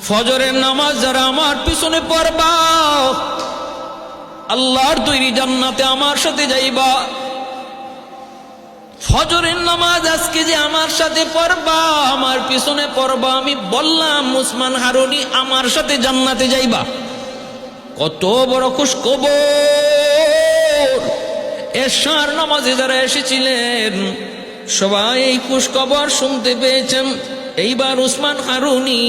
ফজরের নামাজ যারা আমার পিছনে পড়বা আল্লাহর তৈরি জান্নাতে আমার সাথে যাইবা। ফজরের নামাজ আজকে যে আমার সাথে পড়বা, আমার পিছনে পড়বা, আমি বললাম উসমান হারুনি আমার সাথে জান্নাতে যাইবা। কত বড় খুশখবর! এশার নামাজে যারা এসেছিলেন সবাই এই খুশখবর শুনতে পেয়েছেন। এইবার উসমান হারুনি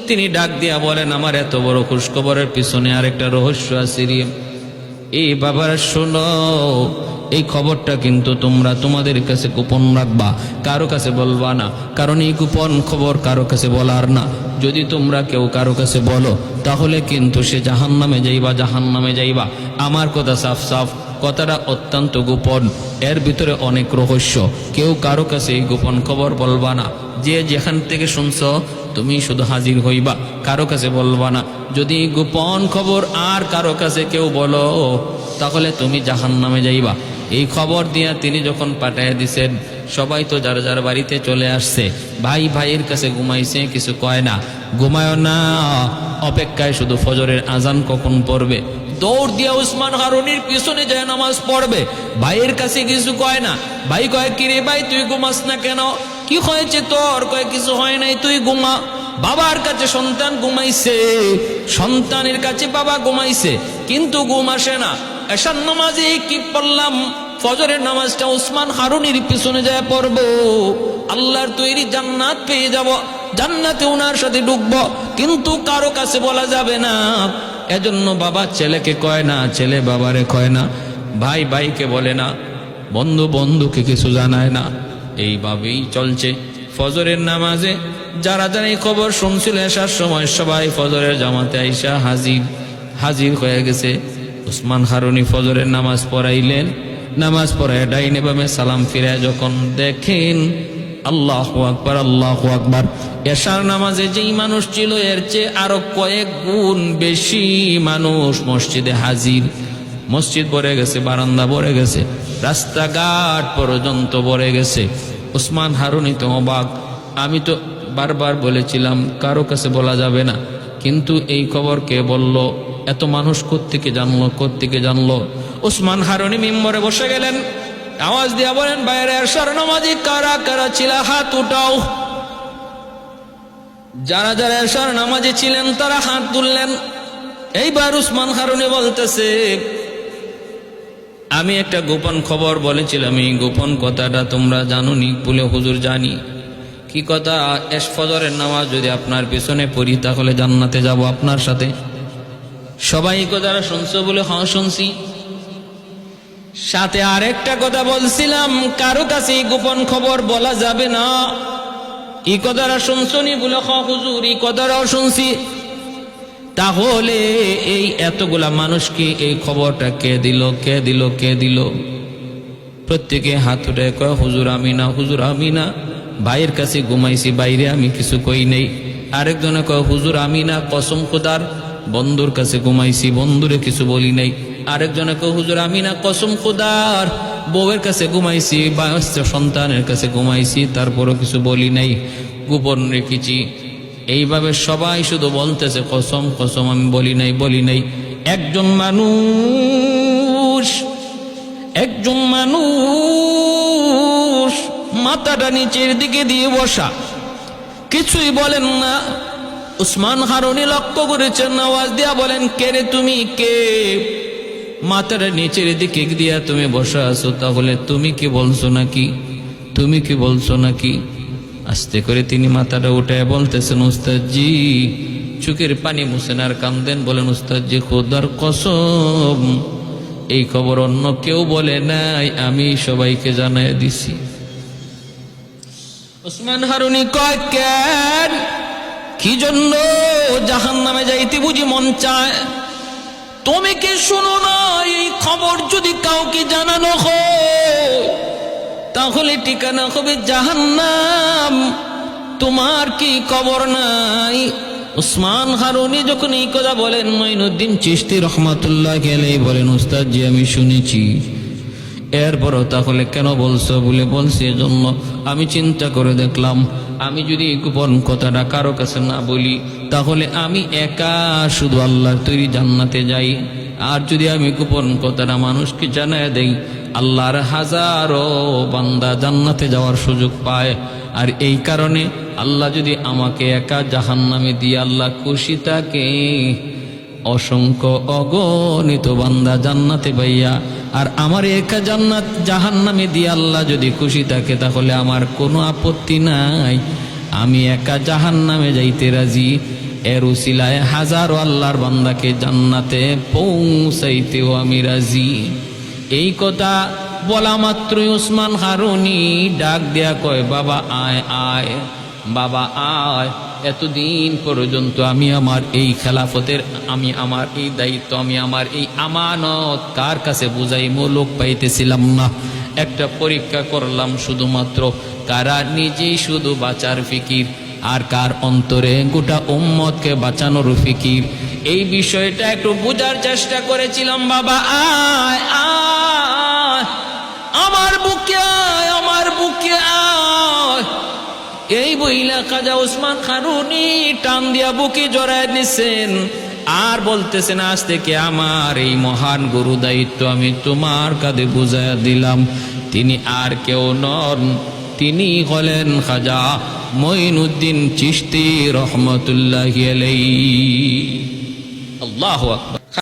তিনি ডাক দিয়া বলেন, আমার এত বড় খুশখবরের পিছনে আরেকটা রহস্য আছে রে। এই বাবারা শোনো, এই খবরটা কিন্তু তোমরা তোমাদের কাছে গোপন রাখবা, কারো কাছে বলবা না, কারণ এই গোপন খবর কারো কাছে বলার না। যদি তোমরা কেউ কারো কাছে বলো তাহলে কিন্তু সে জাহান্নামে যাইবা, জাহান্নামে যাইবা। আমার কথা সাফ সাফ, কথাটা অত্যন্ত গোপন, এর ভিতরে অনেক রহস্য। কেউ কারো কাছে এই গোপন খবর বলবা না। যে যেখান থেকে শুনছ তুমি শুধু হাজির হইবা, কারো কাছে বলবা না। যদি গোপন খবর আর কারো কাছে কেউ বলো তাহলে তুমি জাহান্নামে যাইবা। এই খবর দিয়া তিনি যখন পাঠাইয়া দিছেন, সবাই তো যার যার বাড়িতে চলে আসছে। ভাই ভাইয়ের কাছে ঘুমাইছে, কিছু কয় না, ঘুমায় না, অপেক্ষায় শুধু ফজরের আজান কখন পড়বে। দৌড় দিয়া উসমান হারুনির পিছনে যায় নামাজ পড়বে। ভাইয়ের কাছে কিছু কয় না। ভাই কয়, কিরে ভাই তুই ঘুমাস না কেন? কি হয়েছে তোর? কয়, কিছু হয় নাই, তুই ঘুমা। বাবার কাছে সন্তান ঘুমাইছে, সন্তানের কাছে বাবা ঘুমাইছে, কিন্তু ঘুম আসে না। এশার নামাজে কি পড়লাম, ফজরের নামাজটা উসমান হারুনির পিছনে যায় পড়ব, আল্লাহর তৈরি জান্নাত পেয়ে যাব, জান্নাতে ওনার সাথে ঢুকবো, কিন্তু কারো কাছে বলা যাবে না। এজন্য বাবা ছেলেকে কয় না, ছেলে বাবারে কয় না, ভাই ভাইকে বলে না, বন্ধু বন্ধুকে কিছু জানায় না। এইভাবেই চলছে। ফজরের নামাজে যারা যারা এই খবর শুনছিল আসার সময় সবাই ফজরের জামাতে আইসা হাজির হয়ে গেছে। উসমান হারুনি ফজরের নামাজ পড়াইলেন। নামাজ পড়ায় ডাইনে বামে সালাম ফিরায় যখন দেখেন, আল্লাহু আকবার, আল্লাহু আকবার, এশার নামাজে যেই মানুষ ছিল এর চেয়ে আরো কয়েক গুণ বেশি মানুষ মসজিদে হাজির। মসজিদ ভরে গেছে, বারান্দা ভরে গেছে, রাস্তাঘাট পর্যন্ত ভরে গেছে। উসমান হারুনি তো অবাক। আমি তো বারবার বলেছিলাম কারো কাছে বলা যাবে না, কিন্তু এই খবর কে বলল? এত মানুষ কোত্থেকে জানলো, কোত্থেকে জানলো? উসমান হারুনি মিম্বরে বসে গেলেন, আওয়াজ দিয়া বলেন, বাইরে এশার নামাজি কারা কারা ছিল হাত উঠাও। যারা যারা এশার নামাজি ছিলেন তারা হাত তুললেন। এইবার উসমান হারুনি বলতেছে, আমি একটা গোপন খবর বলেছিলাম, এই গোপন কথাটা তোমরা জানোনি? বলে, হুজুর জানি। কি কথা? ফজরের নামাজ যদি আপনার পিছনে পড়ি তাহলে জান্নাতে যাব আপনার সাথে। সবাই কথাটা শুনছো? বলে, হ্যাঁ শুনছি। সাথে আরেকটা কথা বলছিলাম, কারো কাছে গোপন খবর বলা যাবে না। এই কথাটা শুনছনি? বলে, হ্যাঁ হুজুর, এই কথাটাও শুনছি। তাহলে এই এতগুলা মানুষকে এই খবরটা কে দিল, কে দিল, কে দিল? প্রত্যেকে হাত উঠে কয়, হুজুর আমি না, হুজুর আমি না। ভাইয়ের কাছে ঘুমাইছি, বাইরে আমি কিছু কই নেই। আরেকজনে কয়, হুজুর আমি না, কসম খোদার। বন্ধুর কাছে ঘুমাইছি, বন্ধুরে কিছু বলি নাই। আরেকজনে কয়, হুজুর আমি না, কসম খোদার। বউয়ের কাছে ঘুমাইছি, সন্তানের কাছে ঘুমাইছি, তারপরও কিছু বলি নাই, গোপন রেখেছি। এইভাবে সবাই শুধু বলতেছে, কসম কসম আমি বলি নাই, বলি নাই। একজন মানুষ মাথাটা নিচের দিকে দিয়ে বসা, কিছুই বলেন না। উসমান হারুনি লক্ষ্য করেছেন, আওয়াজ দিয়া বলেন, কে রে তুমি? কে? মাথাটা নিচের দিকে দিয়া তুমি বসা আছো, তাহলে তুমি কি বলছো নাকি? তুমি কি বলছো নাকি? আস্তে করে তিনি মাথাটা উঠায় বলতেছেন, উস্তাদজি, চোখের পানি মুছেন আর কান্দেন, বলেন, উস্তাদজি খোদার কসম এই খবর অন্য কেউ বলে নাই, আমি সবাইকে জানাই দিছি। উসমান হারুনি কয়, কেন? কি জন্য? জাহান্নামে যাইতে বুঝি মন চায়? তুমি কি শুনো না, এই খবর যদি কাউকে জানানো হয় তাহলে ঠিকানা হবে জাহান্নাম। তোমার কি খবর নাই? উসমান হারুনি যখন এই কথা বলেন, মঈনুদ্দিন চিশতি রহমাতুল্লাহ আলাইহি বলেন, উস্তাদজি আমি শুনেছি। এরপরও তাহলে কেন বলছো? বলে, বলছি এজন্য আমি চিন্তা করে দেখলাম আমি যদি গোপন কথাটা কারো কাছে না বলি, তাহলে আমি একা শুধু আল্লাহর তৈরি জান্নাতে যাই। আর যদি আমি গোপন কথাটা মানুষকে জানায় দেই, আল্লাহর হাজারো বান্দা জান্নাতে যাওয়ার সুযোগ পায়। আর এই কারণে আল্লাহ যদি আমাকে একা জাহান্নামে দিয়ে আল্লাহ খুশি থাকে, অসংখ্য অগণিত বান্দা জান্নাতে পাইয়া আর আমার একা জাহান্নামে দিয়ে আল্লাহ যদি খুশি থাকে, তাহলে আমার কোনো আপত্তি নাই, আমি একা জাহান্নামে যাইতে রাজি। এর উসিলায় হাজারো আল্লাহর বান্দাকে জান্নাতে পৌঁছাইতেও আমি রাজি। এই কথা বলা মাত্রই উসমান হারুনি ডাক দেয়া কয়, বাবা আয় আয়, বাবা আয়। এতদিন পর্যন্ত আমি আমার এই খেলাফতের, আমি আমার এই দায়িত্ব, আমি আমার এই আমানত কার কাছে বুঝাইমো লোক পাইতেছিলাম না। একটা পরীক্ষা করলাম শুধুমাত্র, কারা নিজেই শুধু বাঁচার ফিকির আর কার অন্তরে গোটা উম্মতকে বাঁচানোর ফিকির। এই বিষয়টা একটু বোঝার চেষ্টা করেছিলাম। বাবা আয় আয়, আমার বুকে আয়, আমার বুকে আয়। এই বইলা খাজা উসমান হারুনি টান দিয়া বুকে জড়ায় নিছেন আর বলতেছেন, আজ থেকে আমার এই মহান গুরু দায়িত্ব আমি তোমার কাঁধে বুঝাইয়া দিলাম। তিনি আর কেউ নন, তিনি হলেন খাজা মঈনুদ্দিন চিশতি রহমতুল্লাহি আলাইহি। আল্লাহু আকবার।